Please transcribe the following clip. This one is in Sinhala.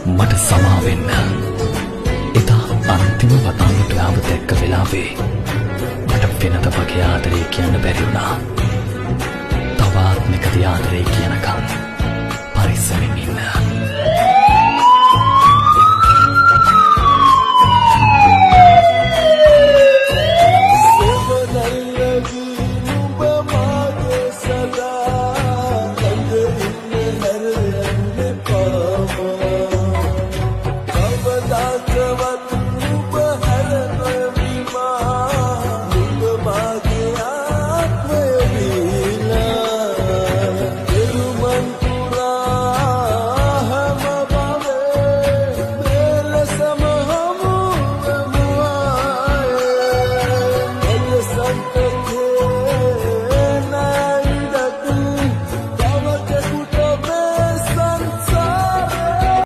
මට සමා වෙන්න. එදා අන්තිම වතාවට ආව දැක්ක වෙලාවේ මට වෙනද වගේ ආදරේ කියන්න බැරි වුණා. තව ආත්මිකදී ආදරේ කියනකම්